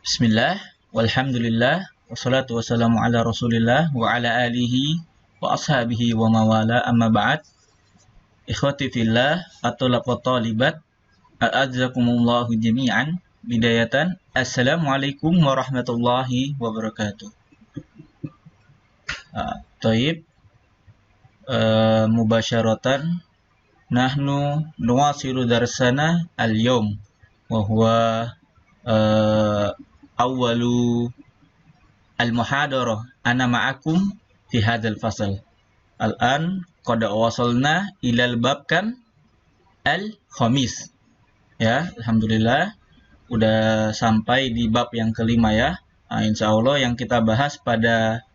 Bismillah, walhamdulillah, wassalatu wassalamu ala rasulillah wa ala alihi wa ashabihi wa mawala amma ba'd. Ikhwati fillah, atulab wa talibat, a'azzakumullahu jami'an. Bidayatan, assalamualaikum warahmatullahi wabarakatuh. Taib, mubasyaratan, nahnu nuwasilu darsana al-yawm, wa huwa awalu al-muhadarah ana ma'akum fi hadzal fasal. Al-an qad wasalna ilal bab kam al-khamis. Ya, alhamdulillah udah sampai di bab yang kelima ya. Insyaallah yang kita bahas pada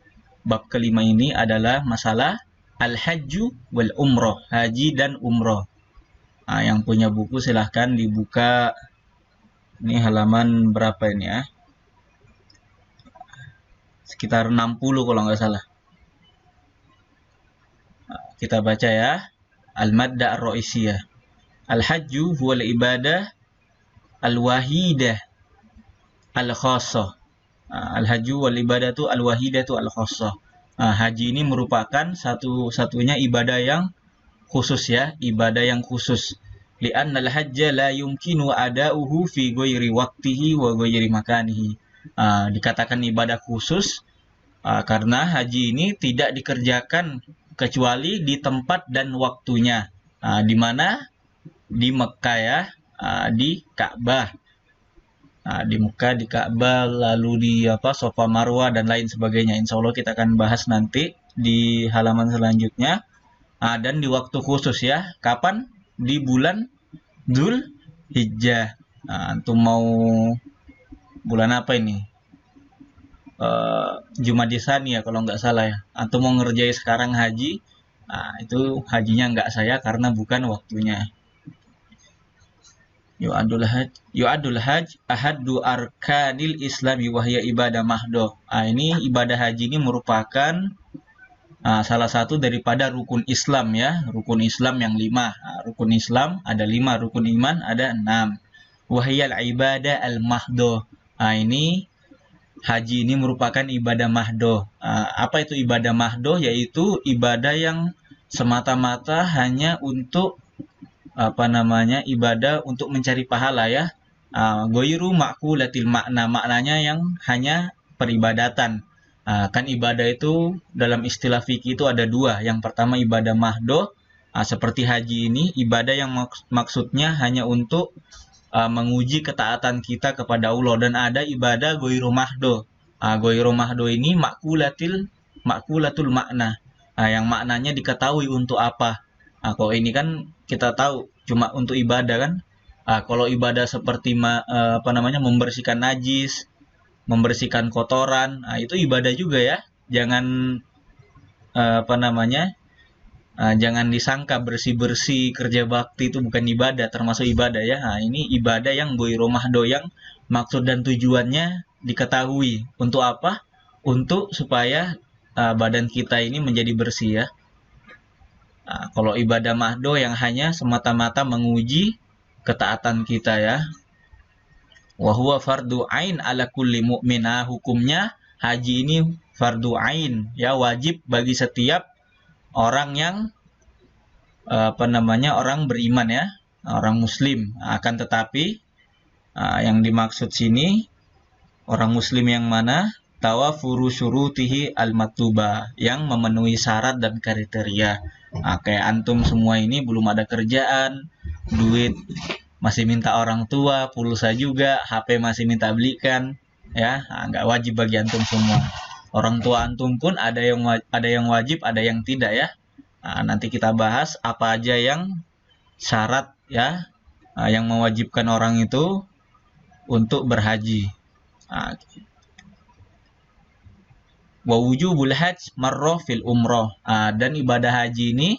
bab kelima ini adalah masalah al-hajju wal umrah, haji dan umrah. Yang punya buku silahkan dibuka. Ini halaman berapa ini ya? Sekitar 60 kalau nggak salah. Kita baca ya. Al-madda ar-ra'isiyah. Al-hajju huwa al-ibadah al-wahidah al-khassah. Al-hajju wal ibadatu al-wahidatu al-khassah. Haji ini merupakan satu-satunya ibadah yang khusus ya, ibadah yang khusus. Li'anna al-hajja la yumkinu ada'uhu fi ghairi waqtihi wa ghairi makanihi. Dikatakan ibadah khusus karena haji ini tidak dikerjakan kecuali di tempat dan waktunya. Di mana? Di Mekah ya, di Ka'bah. Di Mekah, di Ka'bah, lalu di Safa Marwah dan lain sebagainya. Insya Allah kita akan bahas nanti di halaman selanjutnya. Dan di waktu khusus ya, kapan? Di bulan Dzul Hijjah. Antum mau bulan apa ini? Jumadisani ya kalau nggak salah ya. Antum mau ngerjain sekarang haji, itu hajinya nggak saya karena bukan waktunya. Yu'adul haj ahaddu arkanil islami wahya ibadah mahdoh. Ini ibadah haji ini merupakan salah satu daripada rukun Islam ya, rukun Islam yang 5. Rukun Islam ada 5, rukun iman ada 6. Wahyal ibadah al-mahdoh. Ini haji ini merupakan ibadah mahdoh. Apa itu ibadah mahdoh? Yaitu ibadah yang semata-mata hanya untuk ibadah untuk mencari pahala ya. Ghairu ma'qulatil makna, maknanya yang hanya peribadatan. Kan ibadah itu dalam istilah fikih itu ada 2. Yang pertama ibadah mahdoh, seperti haji ini ibadah yang maksudnya hanya untuk menguji ketaatan kita kepada Allah. Dan ada ibadah ghairu mahdoh. Ghairu mahdoh ini makulatul makna, yang maknanya diketahui untuk apa. Kalau ini kan kita tahu cuma untuk ibadah kan. Kalau ibadah seperti membersihkan najis, membersihkan kotoran, itu ibadah juga ya. Jangan jangan disangka bersih-bersih kerja bakti itu bukan ibadah, termasuk ibadah ya. Ini ibadah yang ghairu mahdoh, yang maksud dan tujuannya diketahui untuk apa? Untuk supaya badan kita ini menjadi bersih ya. Kalau ibadah mahdoh yang hanya semata-mata menguji ketaatan kita ya. Wa huwa fardu ain ala kulli mu'min. Hukumnya haji ini fardu ain ya, wajib bagi setiap orang yang orang beriman ya, orang muslim. Akan tetapi yang dimaksud sini orang muslim yang mana? Tawafuru syurutihi al-matluba, yang memenuhi syarat dan kriteria. Kayak antum semua ini belum ada kerjaan, duit masih minta orang tua, pulsa juga, HP masih minta belikan, ya, nggak wajib bagi antum semua. Orang tua antum pun ada yang wajib, ada yang tidak ya. Nanti kita bahas apa aja yang syarat ya, yang mewajibkan orang itu untuk berhaji. Wa wujubul hajj marrah fil umrah. Dan ibadah haji ini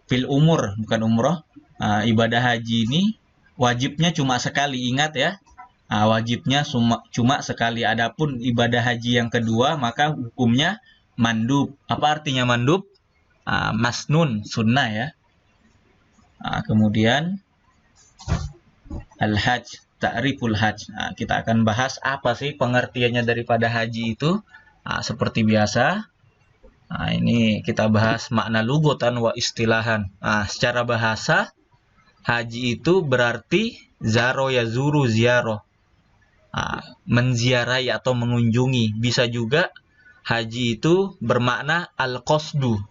fil umur, bukan umroh. Ibadah haji ini wajibnya cuma sekali, ingat ya. Wajibnya cuma sekali. Adapun ibadah haji yang kedua maka hukumnya mandub. Apa artinya mandub? Masnun, sunnah ya. Kemudian al-hajj ta'riful hajj. Nah, kita akan bahas apa sih pengertiannya daripada haji itu. Nah, seperti biasa. Nah, ini kita bahas makna lughatan wa istilahan. Nah, secara bahasa, haji itu berarti zaro yazuru ziarah. Nah, menziarahi atau mengunjungi. Bisa juga haji itu bermakna al-qasdu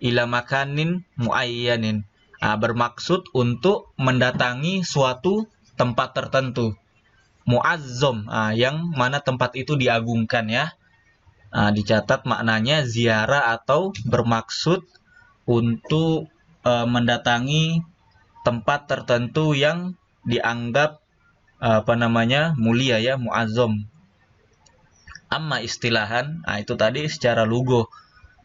ila makanin muayyanin. Bermaksud untuk mendatangi suatu tempat tertentu. Muazzam, yang mana tempat itu diagungkan ya. Dicatat maknanya ziarah atau bermaksud untuk mendatangi tempat tertentu yang dianggap mulia ya, muazzam. Amma istilahan, itu tadi secara lugo.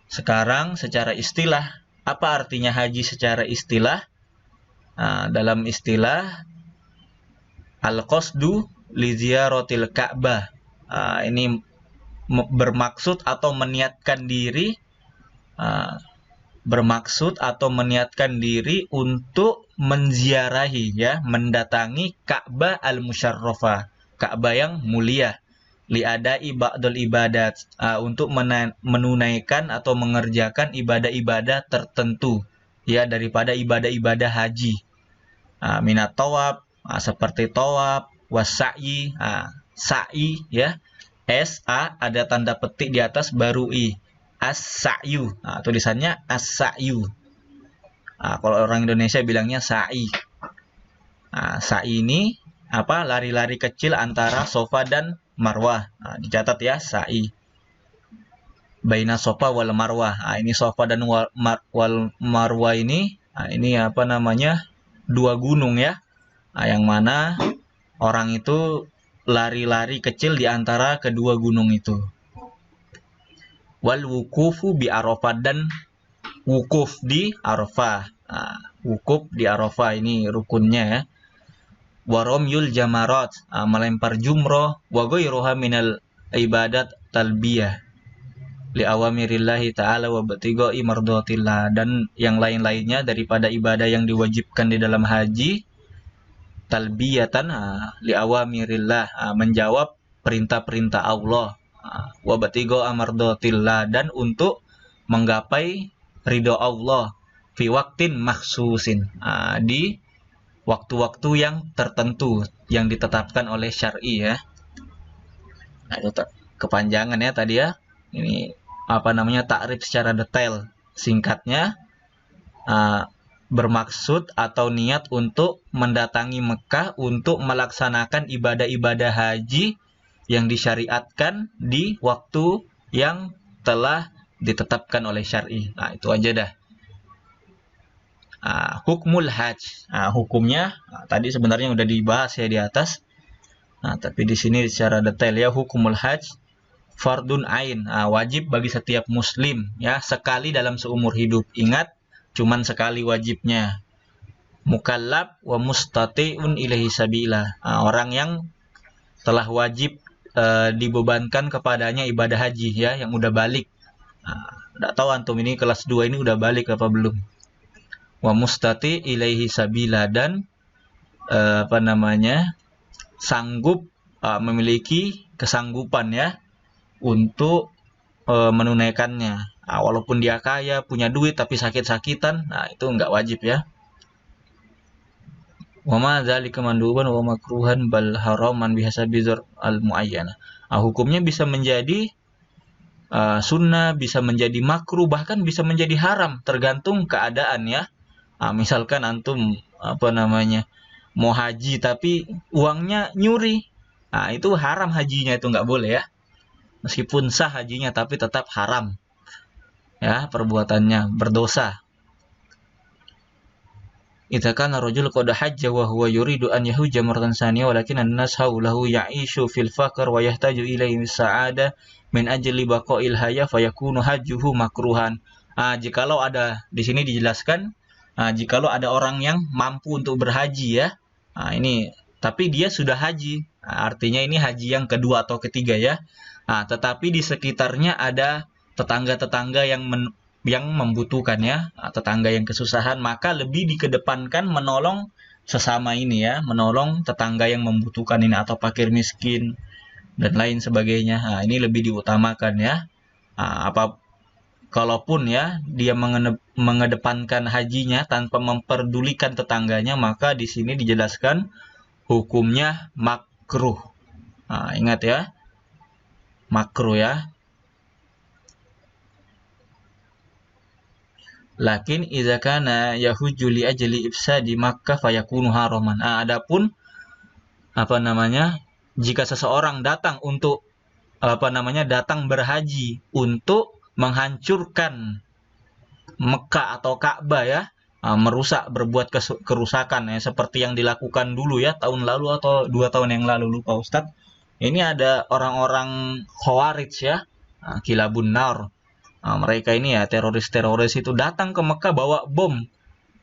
Sekarang secara istilah, apa artinya haji secara istilah? Dalam istilah, al-qasdu li ziyaratil Ka'bah. Ini bermaksud atau meniatkan diri untuk menziarahi ya, mendatangi Ka'bah al-Musyarrafah, Ka'bah yang mulia, li'adai ba'dul ibadat, untuk menunaikan atau mengerjakan ibadah-ibadah tertentu ya, daripada ibadah-ibadah haji. Minat tawab, seperti tawab, wassa'i, sa'i ya, S-A ada tanda petik di atas baru I, as-sa'yu, tulisannya as-sa'yu. Kalau orang Indonesia bilangnya sa'i. Sa'i ini apa? Lari-lari kecil antara Safa dan Marwah. Dicatat ya, sa'i. Baina Safa wal Marwah. Ini Safa dan wal Marwah ini, ini apa namanya? Dua gunung ya. Yang mana orang itu lari-lari kecil di antara kedua gunung itu. Wal wukufu bi Arafah, dan wukuf di Arafah. Wukuf di Arafah ini rukunnya ya. Waromyul jamarat, melempar jumroh, wa ghairuha minal ibadat talbiyah li awamirillahi ta'ala wa batigoi mardotillah, dan yang lain-lainnya daripada ibadah yang diwajibkan di dalam haji, talbiyatan li awamirillah, menjawab perintah-perintah Allah, wa batigo amardotillah, dan untuk menggapai ridho Allah, fi waktin makhsusin, di waktu-waktu yang tertentu yang ditetapkan oleh syar'i ya. Itu kepanjangan ya tadi ya. Ini apa namanya, takrif secara detail. Singkatnya, bermaksud atau niat untuk mendatangi Mekah untuk melaksanakan ibadah-ibadah haji yang disyariatkan di waktu yang telah ditetapkan oleh syar'i. Itu aja dah. Hukmul hajj, hukumnya tadi sebenarnya udah dibahas ya di atas. Tapi di sini secara detail ya, hukumul hajj fardun ain, wajib bagi setiap muslim ya, sekali dalam seumur hidup. Ingat, cuman sekali wajibnya. Mukallaf wa mustati'un ilaihi sabila, orang yang telah wajib dibebankan kepadanya ibadah haji ya, yang udah balik. Nggak tahu antum ini kelas 2 ini udah balik apa belum. Wa mustati ilaihi sabila, dan sanggup, memiliki kesanggupan ya untuk menunaikannya. Walaupun dia kaya, punya duit tapi sakit-sakitan, itu enggak wajib ya. Wa ma dzalika manduban wa makruhan bal haraman bihasabi dzar al muayyana. Hukumnya bisa menjadi sunnah, bisa menjadi makruh, bahkan bisa menjadi haram, tergantung keadaan ya. Misalkan antum mau haji tapi uangnya nyuri, itu haram hajinya, itu nggak boleh ya. Meskipun sah hajinya tapi tetap haram ya perbuatannya, berdosa. Idza kana rajul qad hajja wa huwa yuridu an yahujja marratan tsaniyah walakin an-nas hawlahu ya'ishu fil faqr wa yahtaju ilaihi sa'ada min ajli baqa'il haya fayakunu hajjuhu makruhan. Jikalau ada di sini dijelaskan, jikalau ada orang yang mampu untuk berhaji ya, ini tapi dia sudah haji, artinya ini haji yang kedua atau ketiga ya, tetapi di sekitarnya ada tetangga-tetangga yang membutuhkan ya, tetangga yang kesusahan, maka lebih dikedepankan menolong sesama ini ya, menolong tetangga yang membutuhkan ini atau fakir miskin dan lain sebagainya. Nah, ini lebih diutamakan ya. Apa kalaupun ya dia mengedepankan hajinya tanpa memperdulikan tetangganya, maka di sini dijelaskan hukumnya makruh. Nah, ingat ya, makruh ya. Lakin idza kana yahujju li ajli ifsadi Makkah fayakunu haraman. Adapun jika seseorang datang untuk datang berhaji untuk menghancurkan Mekah atau Ka'bah ya, merusak, berbuat kerusakan ya, seperti yang dilakukan dulu ya tahun lalu atau 2 tahun yang lalu, lupa Ustadz. Ini ada orang-orang Khawarij ya, Kilabun Nar. Mereka ini ya teroris-teroris itu datang ke Mekah bawa bom.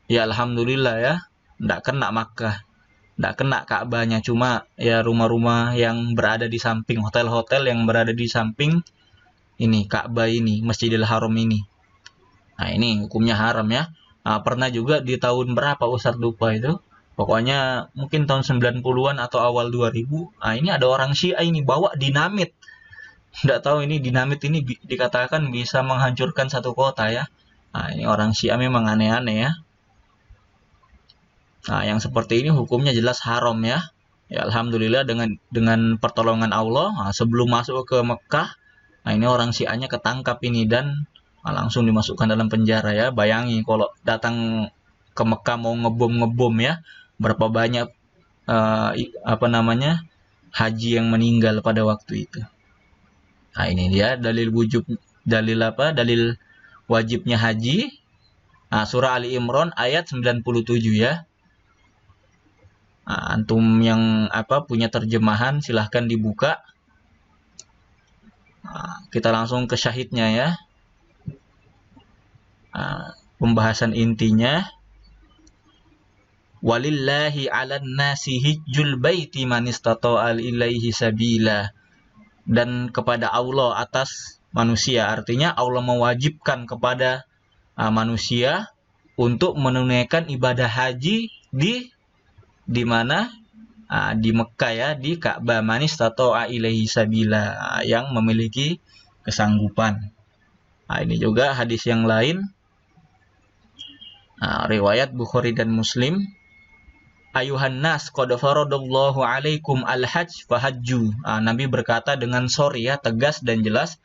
Ya alhamdulillah ya, tidak kena Makkah, tidak kena Ka'bahnya, cuma ya rumah-rumah yang berada di samping, hotel-hotel yang berada di samping ini Ka'bah ini, Masjidil Haram ini. Nah ini hukumnya haram ya. Pernah juga di tahun berapa Ustadz lupa itu. Pokoknya mungkin tahun 90-an atau awal 2000. Ini ada orang Syiah ini bawa dinamit. Tidak tahu ini dinamit ini dikatakan bisa menghancurkan satu kota ya. Ini orang Syiah memang aneh-aneh ya. Yang seperti ini hukumnya jelas haram ya. Ya alhamdulillah dengan pertolongan Allah, sebelum masuk ke Mekah, ini orang Syiahnya ketangkap ini dan langsung dimasukkan dalam penjara ya. Bayangi kalau datang ke Mekah mau ngebom ya, berapa banyak haji yang meninggal pada waktu itu. Ini dia dalil wajibnya haji. Surah Ali Imran ayat 97 ya. Antum yang punya terjemahan silahkan dibuka. Kita langsung ke syahidnya ya. Pembahasan intinya, walillahi 'alan nasi hijjul baiti man istata'a ilaihi sabila. Dan kepada Allah atas manusia, artinya Allah mewajibkan kepada manusia untuk menunaikan ibadah haji di mana? Di Mekah ya, di Ka'bah, man istata'a ilaihi sabila, yang memiliki kesanggupan. Ini juga hadis yang lain, riwayat Bukhari dan Muslim. Ayuhan nas qad faradallahu alaikum al-hajj fahajju. Nabi berkata dengan sorry ya, tegas dan jelas,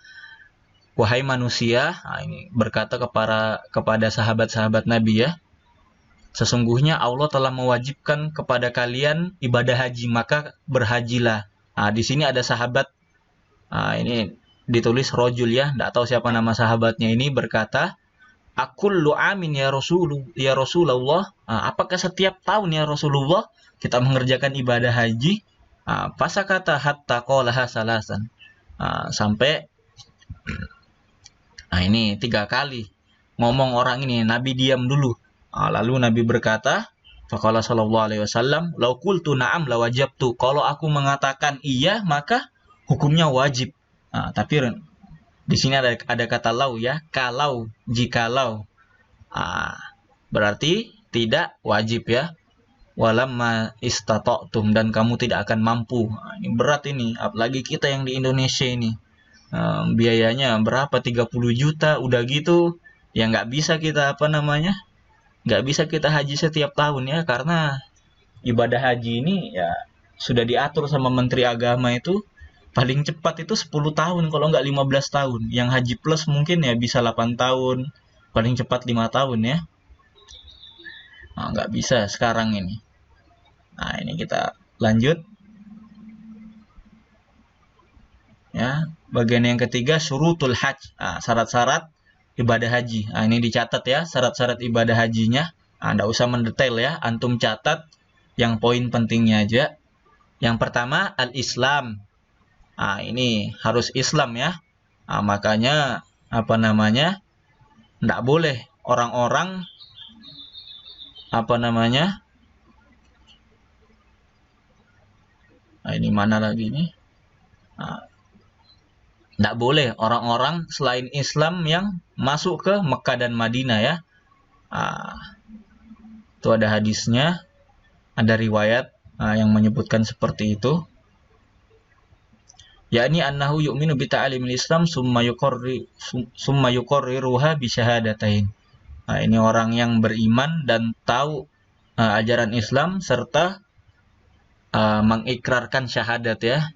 wahai manusia, ini berkata kepada sahabat-sahabat Nabi ya, sesungguhnya Allah telah mewajibkan kepada kalian ibadah haji, maka berhajilah. Di sini ada sahabat, ini ditulis rojul ya, tidak tahu siapa nama sahabatnya ini, berkata, Akullu amin ya Rasulullah. Apakah setiap tahun ya Rasulullah kita mengerjakan ibadah haji? Fasakata hatta qalaha salasan. Sampai ini 3 kali ngomong orang ini, Nabi diam dulu. Lalu Nabi berkata, faqala sallallahu alaihi wasallam, "Lau qultu na'am la wajabtu." Kalau aku mengatakan iya, maka hukumnya wajib. Tapi di sini ada kata lau ya, kalau, jikalau. Berarti tidak wajib ya. Walamma istata'tum, dan kamu tidak akan mampu. Ini berat ini, apalagi kita yang di Indonesia ini. Biayanya berapa? 30 juta, udah gitu ya nggak bisa kita nggak bisa kita haji setiap tahun ya, karena ibadah haji ini ya sudah diatur sama Menteri Agama itu. Paling cepat itu 10 tahun, kalau nggak 15 tahun. Yang haji plus mungkin ya bisa 8 tahun. Paling cepat 5 tahun ya. Nggak bisa sekarang ini. Ini kita lanjut. Ya, bagian yang ketiga, syurutul hajj. Syarat-syarat ibadah haji. Ini dicatat ya, syarat-syarat ibadah hajinya. Nggak usah mendetail ya, antum catat yang poin pentingnya aja. Yang pertama, al-Islam. Ini harus Islam ya. Makanya enggak boleh orang-orang ini mana lagi nih? Enggak boleh orang-orang selain Islam yang masuk ke Mekah dan Madinah ya. Itu ada hadisnya. Ada riwayat yang menyebutkan seperti itu, yakni annahu yu'minu bi ta'limil Islam summa yuqarriruha bi syahadatain. Nah, ini orang yang beriman dan tahu ajaran Islam serta mengikrarkan syahadat ya.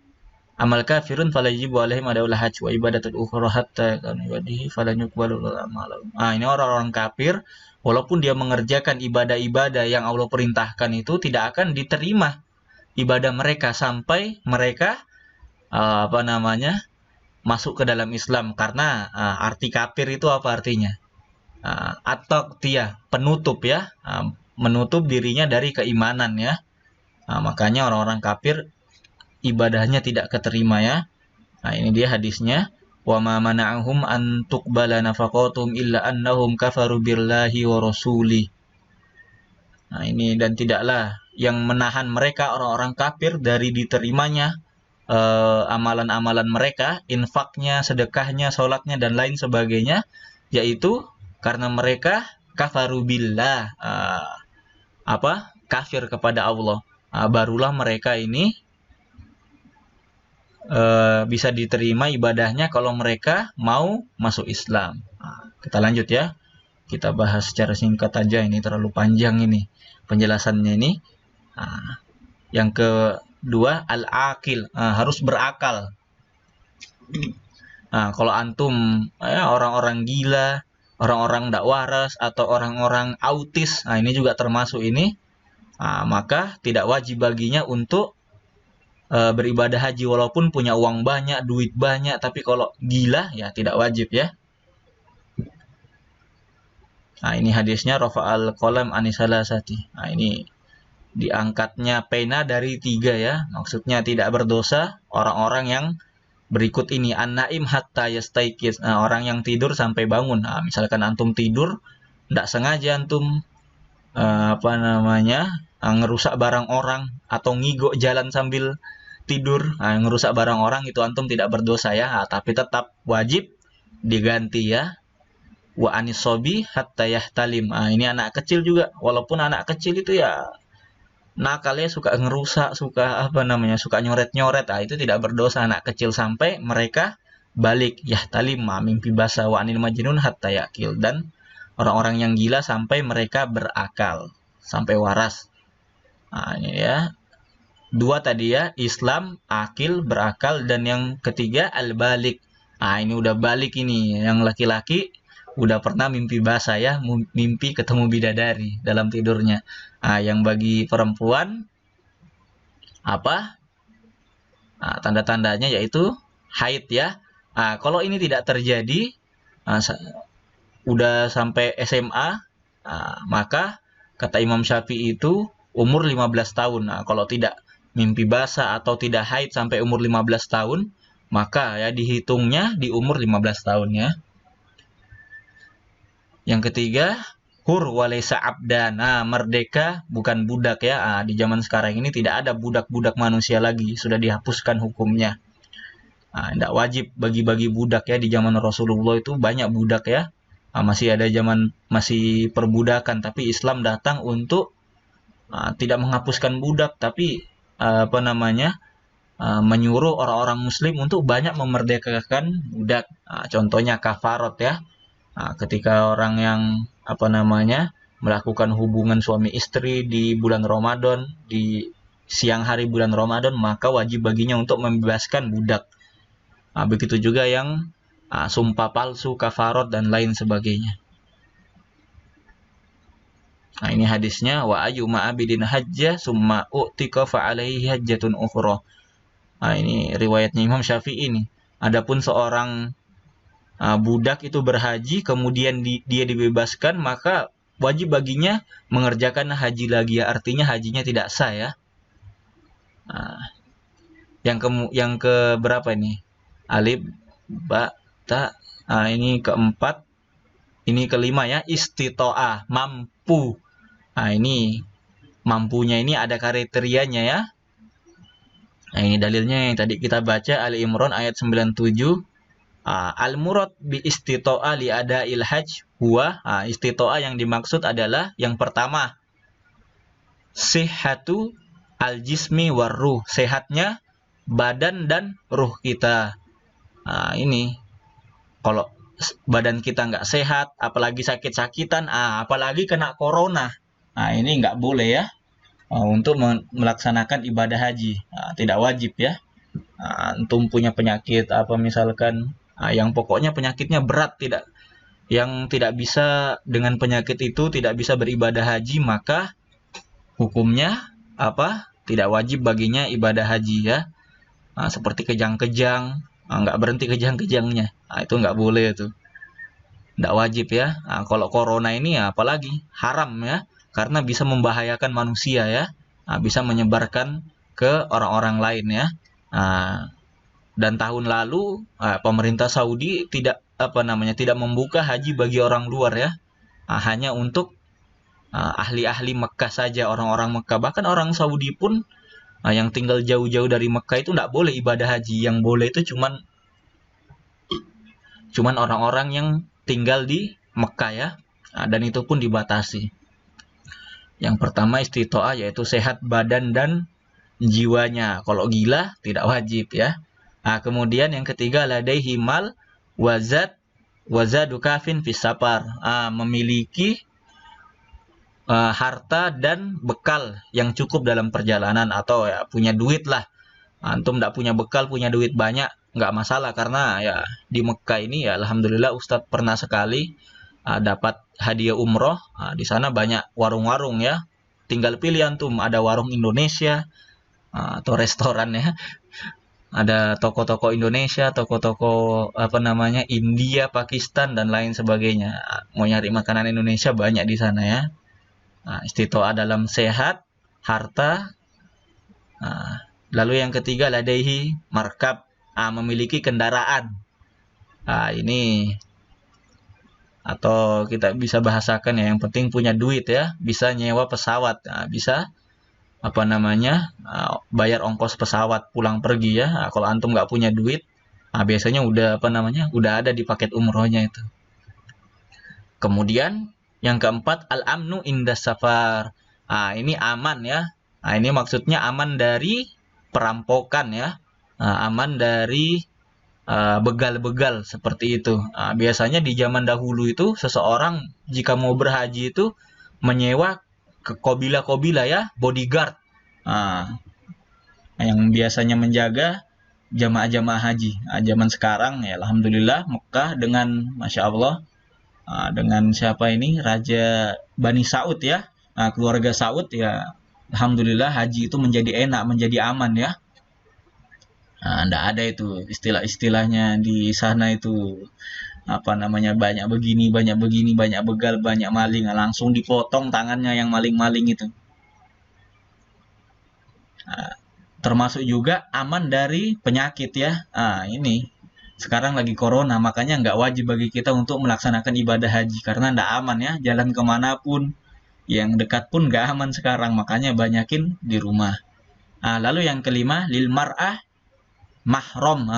Amal kafirun fala yajibu alaihim adaul hajj wa ibadatul ukhra hatta kan ibadihi fala yuqbalu amalahum. Ini orang-orang kafir walaupun dia mengerjakan ibadah-ibadah yang Allah perintahkan itu tidak akan diterima ibadah mereka sampai mereka masuk ke dalam Islam. Karena arti kafir itu apa artinya? Atau dia penutup ya, menutup dirinya dari keimanan ya. Makanya orang-orang kafir ibadahnya tidak keterima ya. Ini dia hadisnya. Wa ma mana'ahum an tuqbala nafaqatuhum illa annahum kafaru billahi wa rasuli. Ini dan tidaklah yang menahan mereka orang-orang kafir dari diterimanya amalan-amalan mereka, infaknya, sedekahnya, sholatnya dan lain sebagainya, yaitu karena mereka kafaru billah, kafir kepada Allah. Barulah mereka ini bisa diterima ibadahnya kalau mereka mau masuk Islam. Kita lanjut ya. Kita bahas secara singkat aja, ini terlalu panjang ini penjelasannya ini. Yang kedua, al-aqil, harus berakal. Kalau antum orang-orang gila, orang-orang tidak waras atau orang-orang autis, ini juga termasuk ini, maka tidak wajib baginya untuk beribadah haji walaupun punya uang banyak, duit banyak, tapi kalau gila ya tidak wajib ya. Ini hadisnya rafa'al qalam anisalasati. Ini diangkatnya pena dari 3 ya. Maksudnya tidak berdosa orang-orang yang berikut ini, an-naim hatta yastaiqiz. Orang yang tidur sampai bangun. Misalkan antum tidur tidak sengaja antum ngerusak barang orang atau ngigok jalan sambil tidur, ngerusak barang orang, itu antum tidak berdosa ya, tapi tetap wajib diganti ya. Wa anis sobi hatta yahtalim. Ini anak kecil juga, walaupun anak kecil itu ya nakalnya suka ngerusak, suka nyoret-nyoret, itu tidak berdosa anak kecil sampai mereka balik. Yahtalim, mimpi basah. Wa anil majnun hatta yakil, dan orang-orang yang gila sampai mereka berakal, sampai waras. Ini ya. 2 tadi ya, Islam, akil, berakal, dan yang ketiga al-balik. Ini udah balik ini, yang laki-laki udah pernah mimpi basah ya, mimpi ketemu bidadari dalam tidurnya. Yang bagi perempuan tanda-tandanya yaitu haid ya. Kalau ini tidak terjadi, udah sampai SMA, maka kata Imam Syafi'i itu umur 15 tahun. Kalau tidak mimpi basah atau tidak haid sampai umur 15 tahun, maka ya dihitungnya di umur 15 tahun ya. Yang ketiga, hur walaysa abdan. Merdeka bukan budak ya. Di zaman sekarang ini tidak ada budak-budak manusia lagi, sudah dihapuskan hukumnya. Tidak wajib bagi-bagi budak ya. Di zaman Rasulullah itu banyak budak ya. Masih ada zaman masih perbudakan, tapi Islam datang untuk tidak menghapuskan budak, tapi menyuruh orang-orang muslim untuk banyak memerdekakan budak. Contohnya kafarot ya. Ketika orang yang melakukan hubungan suami istri di bulan Ramadan, di siang hari bulan Ramadan, maka wajib baginya untuk membebaskan budak. Begitu juga yang sumpah palsu, kafarot dan lain sebagainya. Ini hadisnya, wa ayyuma abidin hajjah summa u'tika fa alaihi hajjatun ukhra. Ini riwayatnya Imam Syafi'i ini. Adapun seorang budak itu berhaji kemudian dia dibebaskan, maka wajib baginya mengerjakan haji lagi ya, artinya hajinya tidak sah ya. Yang ke berapa ini? Alif, ba, ta. Ini keempat. Ini kelima ya, istito'ah, mampu. Ini mampunya ini ada kriterianya ya. Ini dalilnya yang tadi kita baca, Ali Imran ayat 97. Al-murad bi istito'ah li ada'il hajj huwa. Istito'ah yang dimaksud adalah yang pertama, sihhatu al-jismi warruh, sehatnya badan dan ruh kita. Nah, ini kalau badan kita nggak sehat, apalagi sakit-sakitan, apalagi kena corona, nah ini nggak boleh ya untuk melaksanakan ibadah haji. Nah, tidak wajib ya. Antum punya penyakit apa misalkan, yang pokoknya penyakitnya berat, yang tidak bisa dengan penyakit itu tidak bisa beribadah haji, maka hukumnya apa? Tidak wajib baginya ibadah haji ya. Seperti kejang-kejang, nggak berhenti kejang-kejangnya, itu nggak boleh itu, nggak wajib ya. Kalau corona ini ya apalagi haram ya, karena bisa membahayakan manusia ya, bisa menyebarkan ke orang-orang lain ya. Dan tahun lalu pemerintah Saudi tidak tidak membuka haji bagi orang luar ya, hanya untuk ahli-ahli Mekah saja, orang-orang Mekah. Bahkan orang Saudi pun yang tinggal jauh-jauh dari Mekah itu tidak boleh ibadah haji. Yang boleh itu cuman orang-orang yang tinggal di Mekah ya, dan itu pun dibatasi. Yang pertama istitoah, yaitu sehat badan dan jiwanya. Kalau gila tidak wajib ya. Kemudian yang ketiga ladaihi mal wazadu kafin fis safar, memiliki harta dan bekal yang cukup dalam perjalanan, atau ya punya duit lah. Antum tidak punya bekal, punya duit banyak, nggak masalah, karena ya di Mekah ini ya alhamdulillah Ustadz pernah sekali dapat hadiah umroh. Di sana banyak warung-warung ya, tinggal pilih antum, ada warung Indonesia atau restoran ya, ada toko-toko Indonesia, toko-toko India, Pakistan dan lain sebagainya. Mau nyari makanan Indonesia banyak di sana ya. Istitoah dalam sehat, harta. Lalu yang ketiga ladaihi markab, memiliki kendaraan. Ini atau kita bisa bahasakan ya, yang penting punya duit ya, bisa nyewa pesawat, bisa bayar ongkos pesawat pulang pergi ya. Kalau antum nggak punya duit, biasanya udah ada di paket umrohnya itu. Kemudian yang keempat al-amnu indas safar. Ini aman ya. Ini maksudnya aman dari perampokan ya, aman dari begal-begal seperti itu. Biasanya di zaman dahulu itu seseorang jika mau berhaji itu menyewa ke kobila-kobila ya, bodyguard, yang biasanya menjaga jamaah-jamaah haji. Zaman sekarang ya alhamdulillah Mekah dengan Masya Allah, dengan siapa ini, Raja Bani Saud ya, keluarga Saud ya, alhamdulillah haji itu menjadi enak, menjadi aman ya. Nggak ada itu istilah-istilahnya di sana itu banyak begini, banyak begal, banyak maling, langsung dipotong tangannya yang maling-maling itu. Termasuk juga aman dari penyakit ya. Ini sekarang lagi corona, makanya nggak wajib bagi kita untuk melaksanakan ibadah haji, karena nggak aman ya, jalan kemanapun, yang dekat pun nggak aman sekarang, makanya banyakin di rumah. Lalu yang kelima lil mar'ah mahram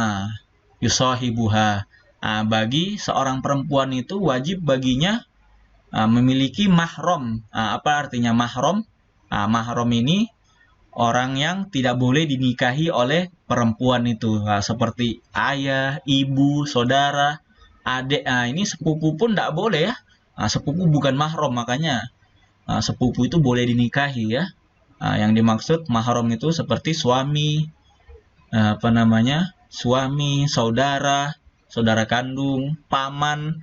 yusahibuha, bagi seorang perempuan itu wajib baginya memiliki mahram. Apa artinya mahram? Mahram ini orang yang tidak boleh dinikahi oleh perempuan itu, seperti ayah, ibu, saudara, adik. Ini sepupu pun tidak boleh ya. Sepupu bukan mahram, makanya sepupu itu boleh dinikahi ya. Yang dimaksud mahram itu seperti suami, suami, saudara, saudara kandung, paman,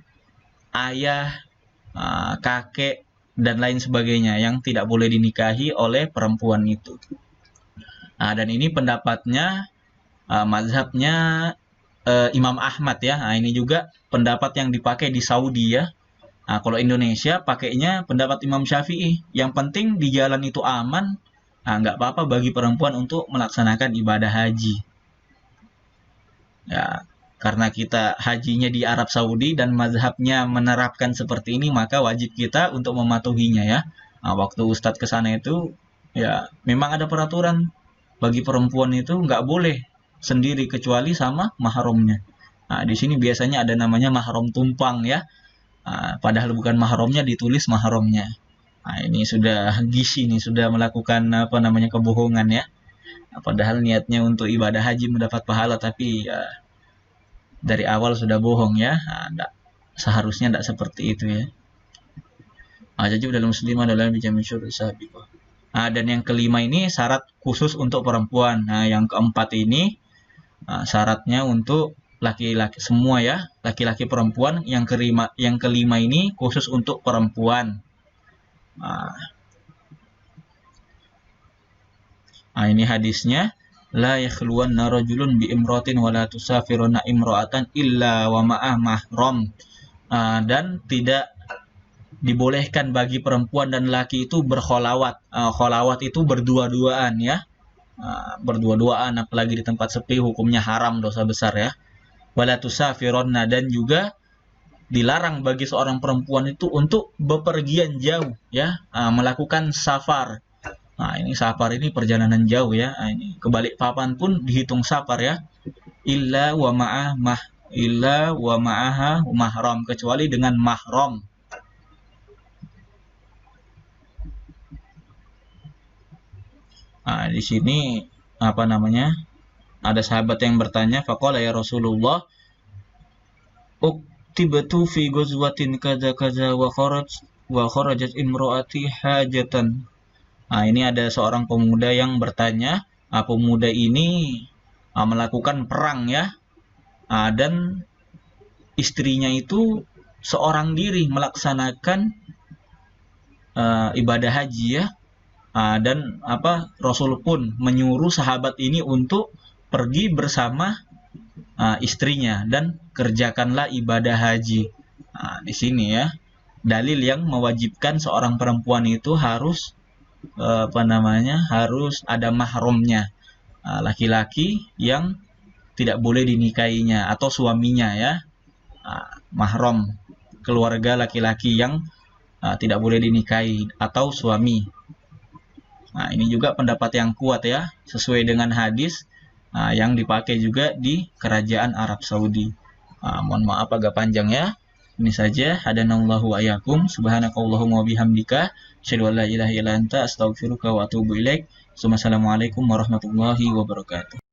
ayah, kakek, dan lain sebagainya yang tidak boleh dinikahi oleh perempuan itu. Dan ini pendapatnya, mazhabnya Imam Ahmad ya. Ini juga pendapat yang dipakai di Saudi ya. Kalau Indonesia pakainya pendapat Imam Syafi'i. Yang penting di jalan itu aman, nggak apa-apa bagi perempuan untuk melaksanakan ibadah haji. Ya, karena kita hajinya di Arab Saudi dan mazhabnya menerapkan seperti ini, maka wajib kita untuk mematuhinya ya. Waktu Ustadz ke sana itu, ya memang ada peraturan bagi perempuan itu nggak boleh sendiri kecuali sama mahramnya. Di sini biasanya ada namanya mahram tumpang ya. Padahal bukan mahramnya, ditulis mahramnya. Nah, ini sudah gisi nih, sudah melakukan kebohongan ya. Padahal niatnya untuk ibadah haji mendapat pahala, tapi dari awal sudah bohong ya. Seharusnya tidak seperti itu ya. Jadi dalam muslimah dalam bijamin syurut sabiqah. Dan yang kelima ini syarat khusus untuk perempuan. Nah, yang keempat ini syaratnya untuk laki-laki semua ya, laki-laki perempuan. Yang kelima ini khusus untuk perempuan. Ini hadisnya, la yakhluwanna rajulun bi imratin wa la tusafiruna imra'atan illa wa ma'ah mahram. Dan tidak dibolehkan bagi perempuan dan laki itu berkholawat. Kholawat itu berdua-duaan ya. Berdua-duaan apalagi di tempat sepi, hukumnya haram, dosa besar ya. Wala tusafiruna, dan juga dilarang bagi seorang perempuan itu untuk bepergian jauh ya, melakukan safar. Ini safar ini perjalanan jauh ya. Ini kebalik papan pun dihitung safar ya. Illa wa ma'aha mahram, kecuali dengan mahram. Di sini ada sahabat yang bertanya, faqala ya Rasulullah, uktibtu fi ghazwatin kaza kaza wa kharajat imraati hajatan. Ini ada seorang pemuda yang bertanya, pemuda ini melakukan perang ya, dan istrinya itu seorang diri melaksanakan ibadah haji ya. Dan Rasul pun menyuruh sahabat ini untuk pergi bersama istrinya dan kerjakanlah ibadah haji. Di sini ya, dalil yang mewajibkan seorang perempuan itu harus harus ada mahramnya, laki-laki yang tidak boleh dinikahinya atau suaminya ya. Mahram, keluarga laki-laki yang tidak boleh dinikahi atau suami. Ini juga pendapat yang kuat ya, sesuai dengan hadis yang dipakai juga di kerajaan Arab Saudi. Mohon maaf agak panjang ya. Ini saja, hadanallahu wa iyyakum, subhanakallahumma wa bihamdika, asyhadu an la ilaha illa anta, astaghfiruka wa atubu ilaik. Wassalamualaikum warahmatullahi wabarakatuh.